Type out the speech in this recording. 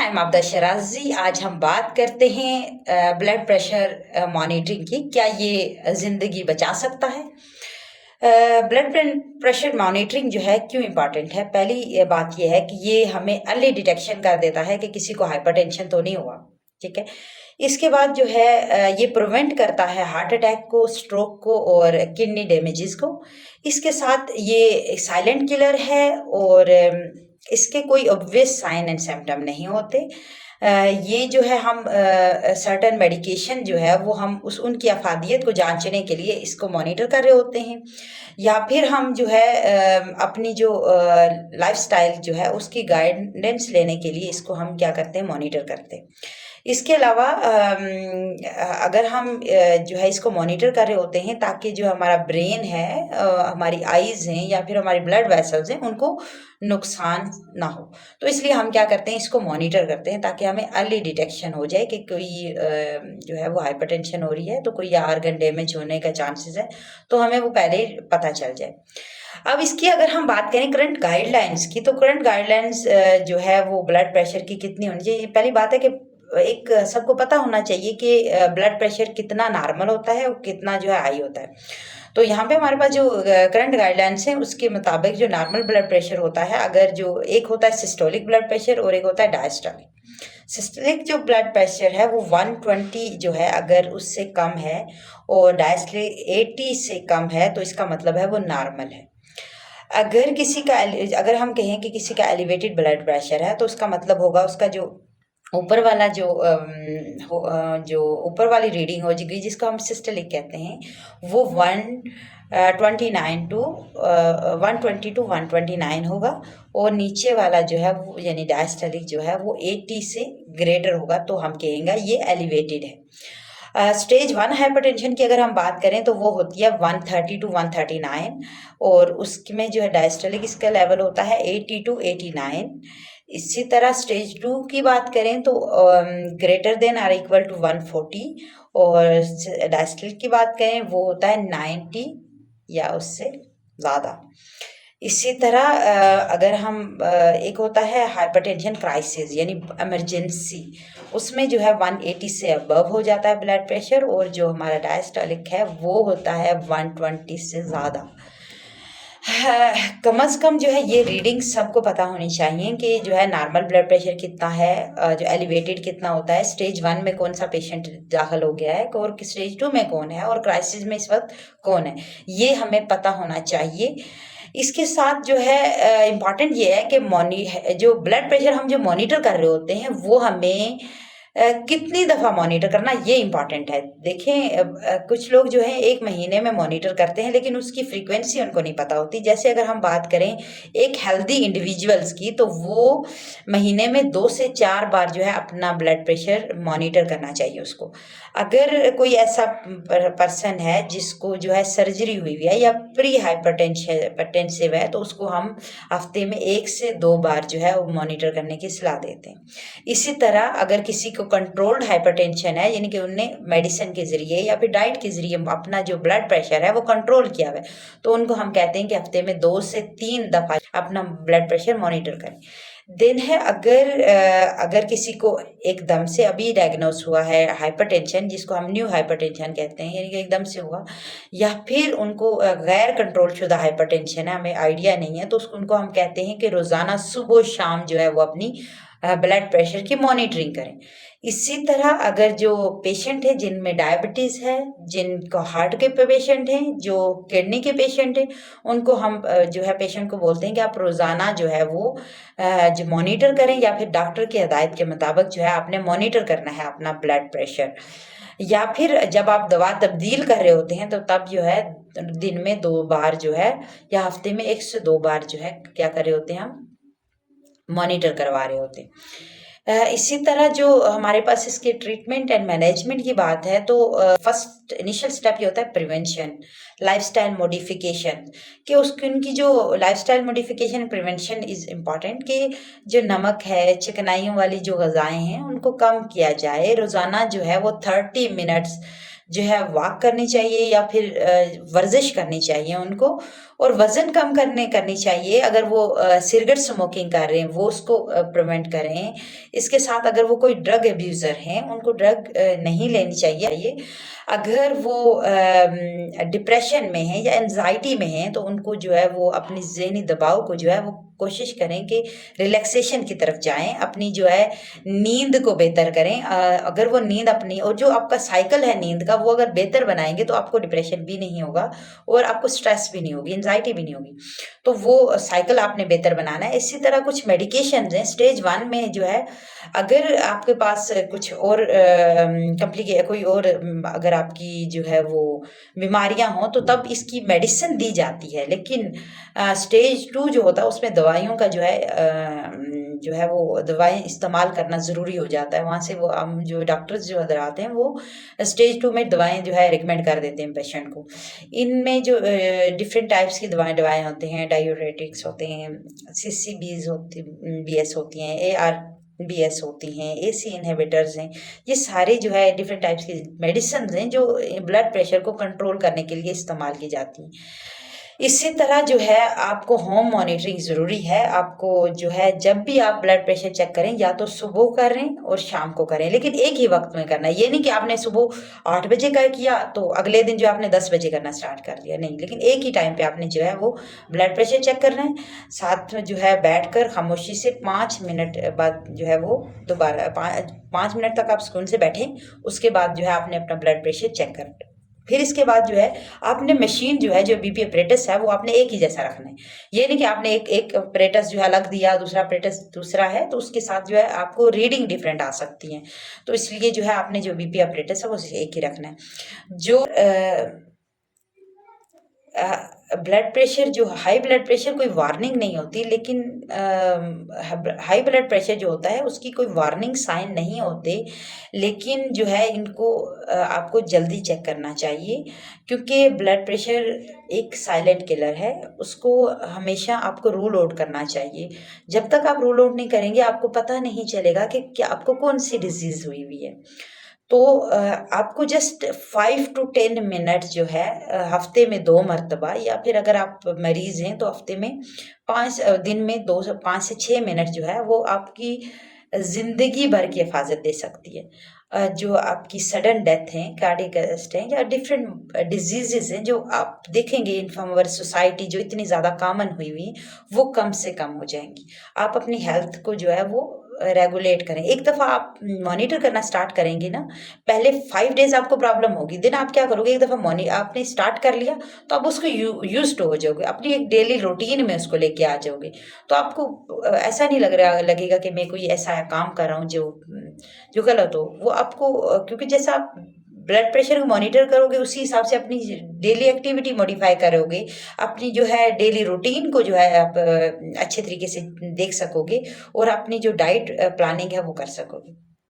I am Abida शराजी। आज हम बात करते हैं ब्लड प्रेशर मॉनिटरिंग की। क्या ये ज़िंदगी बचा सकता है? ब्लड प्रेशर मॉनिटरिंग जो है क्यों इम्पॉर्टेंट है? पहली बात यह है कि ये हमें अर्ली डिटेक्शन कर देता है कि किसी को हाइपरटेंशन तो नहीं हुआ। ठीक है। इसके बाद जो है ये प्रिवेंट करता है हार्ट अटैक को, स्ट्रोक को और किडनी डैमेजेस को। इसके साथ ये साइलेंट किलर है और इसके कोई ऑब्वियस साइन एंड सिम्टम नहीं होते। ये जो है हम सर्टेन मेडिकेशन जो है वो हम उनकी अफादियत को जांचने के लिए इसको मॉनिटर कर रहे होते हैं, या फिर हम जो है अपनी जो लाइफस्टाइल जो है उसकी गाइडेंस लेने के लिए इसको हम क्या करते हैं, मॉनिटर करते हैं। इसके अलावा अगर हम जो है इसको मॉनिटर कर रहे होते हैं ताकि जो हमारा ब्रेन है, हमारी आईज़ हैं या फिर हमारी ब्लड वेसल्स हैं, उनको नुकसान ना हो, तो इसलिए हम क्या करते हैं, इसको मॉनिटर करते हैं ताकि हमें अर्ली डिटेक्शन हो जाए कि कोई जो है वो हाइपरटेंशन हो रही है, तो कोई आर्गन डैमेज होने का चांसेस है, तो हमें वो पहले ही पता चल जाए। अब इसकी अगर हम बात करें करंट गाइडलाइंस की, तो करंट गाइडलाइंस जो है वो ब्लड प्रेशर की कितनी होनी चाहिए। पहली बात है कि एक सबको पता होना चाहिए कि ब्लड प्रेशर कितना नॉर्मल होता है और कितना जो है हाई होता है। तो यहाँ पे हमारे पास जो करंट गाइडलाइंस है उसके मुताबिक जो नॉर्मल ब्लड प्रेशर होता है, अगर जो एक होता है सिस्टोलिक ब्लड प्रेशर और एक होता है डायस्टोलिक। सिस्टोलिक जो ब्लड प्रेशर है वो 120 जो है अगर उससे कम है और डायस्टोलिक 80 से कम है, तो इसका मतलब है वो नॉर्मल है। अगर हम कहें कि किसी का एलिवेटेड ब्लड प्रेशर है, तो उसका मतलब होगा उसका जो ऊपर वाला जो ऊपर वाली रीडिंग हो जाएगी, जिसको हम सिस्टोलिक कहते हैं, वो 129 टू 129 होगा, और नीचे वाला जो है वो यानी डायस्टोलिक जो है वो 80 से ग्रेटर होगा, तो हम कहेंगे ये एलिवेटेड है। स्टेज 1 हाइपरटेंशन की अगर हम बात करें तो वो होती है 130 टू 139, और उसमें जो है डायस्टोलिक इसका लेवल होता है 80 टू 89। इसी तरह स्टेज 2 की बात करें तो greater than or equal to 140, और डायस्टोलिक की बात करें वो होता है 90 या उससे ज़्यादा। इसी तरह अगर हम एक होता है हाइपरटेंशन क्राइसिस यानी इमरजेंसी, उसमें जो है 180 से अबव हो जाता है ब्लड प्रेशर, और जो हमारा डायस्टोलिक है वो होता है 120 से ज़्यादा। कम से कम जो है ये रीडिंग सबको पता होनी चाहिए कि जो है नॉर्मल ब्लड प्रेशर कितना है, जो एलिवेटेड कितना होता है, स्टेज 1 में कौन सा पेशेंट दाखिल हो गया है और स्टेज 2 में कौन है, और क्राइसिस में इस वक्त कौन है, ये हमें पता होना चाहिए। इसके साथ जो है इम्पॉर्टेंट ये है कि जो ब्लड प्रेशर हम जो मॉनिटर कर रहे होते हैं वो हमें कितनी दफ़ा मॉनिटर करना, ये इम्पॉर्टेंट है। देखें कुछ लोग जो है 1 महीने में मॉनिटर करते हैं, लेकिन उसकी फ्रीक्वेंसी उनको नहीं पता होती। जैसे अगर हम बात करें एक हेल्दी इंडिविजुअल्स की, तो वो महीने में 2 से 4 बार जो है अपना ब्लड प्रेशर मॉनिटर करना चाहिए उसको। अगर कोई ऐसा पर्सन है जिसको जो है सर्जरी हुई हुई है या प्री हाइपरटेंसिव है, तो उसको हम हफ्ते में 1 से 2 बार जो है वो मॉनिटर करने की सलाह देते हैं। इसी तरह अगर किसी को कंट्रोल्ड हाइपरटेंशन है, यानी कि उनने मेडिसिन के ज़रिए या फिर डाइट के ज़रिए अपना जो ब्लड प्रेशर है वो कंट्रोल किया हुआ है, तो उनको हम कहते हैं कि हफ्ते में 2 से 3 दफ़ा अपना ब्लड प्रेशर मॉनिटर करें। दिन है अगर किसी को एकदम से अभी डायग्नोस हुआ है हाइपरटेंशन, जिसको हम न्यू हाइपरटेंशन कहते हैं, यानी कि एकदम से हुआ, या फिर उनको गैर कंट्रोल शुदा हाइपरटेंशन है, हमें आइडिया नहीं है, तो उनको हम कहते हैं कि रोज़ाना सुबह शाम जो है वो अपनी ब्लड प्रेशर की मॉनिटरिंग करें। इसी तरह अगर जो पेशेंट है जिनमें डायबिटीज़ है, जिनको हार्ट के पेशेंट हैं, जो किडनी के पेशेंट हैं, उनको हम जो है पेशेंट को बोलते हैं कि आप रोज़ाना जो है वो जो मॉनिटर करें, या फिर डॉक्टर की हिदायत के मुताबिक जो है आपने मॉनिटर करना है अपना ब्लड प्रेशर। या फिर जब आप दवा तब्दील कर रहे होते हैं तो तब जो है दिन में 2 बार जो है, या हफ्ते में 1 से 2 बार जो है क्या कर रहे होते हैं, हम मॉनिटर करवा रहे होते हैं। इसी तरह जो हमारे पास इसके ट्रीटमेंट एंड मैनेजमेंट की बात है, तो फर्स्ट इनिशियल स्टेप ये होता है प्रिवेंशन, लाइफस्टाइल मॉडिफिकेशन, कि उसकी उनकी जो lifestyle modification prevention is important, कि जो नमक है, चिकनाइयों वाली जो ग़िज़ाएँ हैं उनको कम किया जाए। रोज़ाना जो है वो 30 मिनट्स जो है वॉक करनी चाहिए या फिर वर्जिश करनी चाहिए उनको, और वज़न कम करनी चाहिए। अगर वो सिगरेट स्मोकिंग कर रहे हैं वो उसको प्रिवेंट करें। इसके साथ अगर वो कोई ड्रग अब्यूज़र हैं उनको ड्रग नहीं लेनी चाहिए। अगर वो डिप्रेशन में हैं या एंजाइटी में हैं तो उनको जो है वो अपनी ज़हनी दबाव को जो है वो कोशिश करें कि रिलैक्सेशन की तरफ जाएँ, अपनी जो है नींद को बेहतर करें। अगर वो नींद अपनी और जो आपका साइकिल है नींद का वो अगर बेहतर बनाएँगे तो आपको डिप्रेशन भी नहीं होगा और आपको स्ट्रेस भी नहीं होगी, एंजाइटी भी नहीं होगी। तो वो साइकिल आपने बेहतर बनाना है। इसी तरह कुछ मेडिकेशंस हैं स्टेज 1 में जो है, अगर आपके पास कुछ और कोई और अगर आपकी जो है वो बीमारियाँ हों तो तब इसकी मेडिसिन दी जाती है। लेकिन स्टेज 2 जो होता है उसमें दवाइयों का जो है वो दवाएँ इस्तेमाल करना ज़रूरी हो जाता है। वहाँ से वो हम जो डॉक्टर्स जो इधर आते हैं वो स्टेज 2 में दवाएँ जो है रिकमेंड कर देते हैं पेशेंट को। इनमें जो डिफरेंट टाइप्स की दवाएँ होते हैं, डायूरेटिक्स होते हैं, बीएस होती हैं, एआरबीएस होती हैं, एसी इनहिबिटर्स हैं। ये सारे जो है डिफरेंट टाइप्स की मेडिसिन्स हैं जो ब्लड प्रेशर को कंट्रोल करने के लिए इस्तेमाल की जाती हैं। इसी तरह जो है आपको होम मॉनिटरिंग ज़रूरी है। आपको जो है जब भी आप ब्लड प्रेशर चेक करें या तो सुबह करें और शाम को करें, लेकिन एक ही वक़्त में करना है। ये नहीं कि आपने सुबह 8 बजे का किया तो अगले दिन जो आपने 10 बजे करना स्टार्ट कर दिया, नहीं। लेकिन एक ही टाइम पे आपने जो है वो ब्लड प्रेशर चेक करना है। साथ में जो है बैठकर खामोशी से 5 मिनट बाद जो है वो दोबारा 5 मिनट तक आप सुकून से बैठें, उसके बाद जो है आपने अपना ब्लड प्रेशर चेक कर फिर इसके बाद जो है आपने मशीन जो है जो बीपी अपरेटस है वो आपने एक ही जैसा रखना है। ये नहीं कि आपने एक अपरेटस जो है अलग दिया, दूसरा अपरेटस दूसरा है तो उसके साथ जो है आपको रीडिंग डिफरेंट आ सकती है। तो इसलिए जो है आपने जो बीपी अपरेटस है वो एक ही रखना है। जो ब्लड प्रेशर जो हाई ब्लड प्रेशर कोई वार्निंग नहीं होती, लेकिन हाई ब्लड प्रेशर जो होता है उसकी कोई वार्निंग साइन नहीं होते, लेकिन जो है इनको आपको जल्दी चेक करना चाहिए क्योंकि ब्लड प्रेशर एक साइलेंट किलर है। उसको हमेशा आपको रूल आउट करना चाहिए। जब तक आप रूल आउट नहीं करेंगे आपको पता नहीं चलेगा कि क्या आपको कौन सी डिजीज़ हुई है। तो आपको जस्ट 5 टू 10 मिनट जो है हफ्ते में 2 मर्तबा, या फिर अगर आप मरीज़ हैं तो हफ्ते में 5 दिन में 2 से 5 से 6 मिनट जो है वो आपकी ज़िंदगी भर की हिफाज़त दे सकती है। जो आपकी सडन डेथ है, कार्डियक अरेस्ट है या डिफरेंट डिजीज़ेज़ हैं जो आप देखेंगे इन आवर सोसाइटी जो इतनी ज़्यादा कॉमन हुई, वो कम से कम हो जाएँगी। आप अपनी हेल्थ को जो है वो रेगुलेट करें। एक दफ़ा आप मॉनिटर करना स्टार्ट करेंगे ना, पहले 5 डेज़ आपको प्रॉब्लम होगी, देन आप क्या करोगे, एक दफ़ा आपने स्टार्ट कर लिया, तो आप उसको यूज़्ड हो जाओगे, अपनी एक डेली रूटीन में उसको लेके आ जाओगे। तो आपको ऐसा नहीं लगेगा कि मैं कोई ऐसा काम कर रहा हूँ जो गलत हो। वो आपको क्योंकि जैसा आप ब्लड प्रेशर को मॉनिटर करोगे उसी हिसाब से अपनी डेली एक्टिविटी मॉडिफाई करोगे, अपनी जो है डेली रूटीन को जो है आप अच्छे तरीके से देख सकोगे और अपनी जो डाइट प्लानिंग है वो कर सकोगे।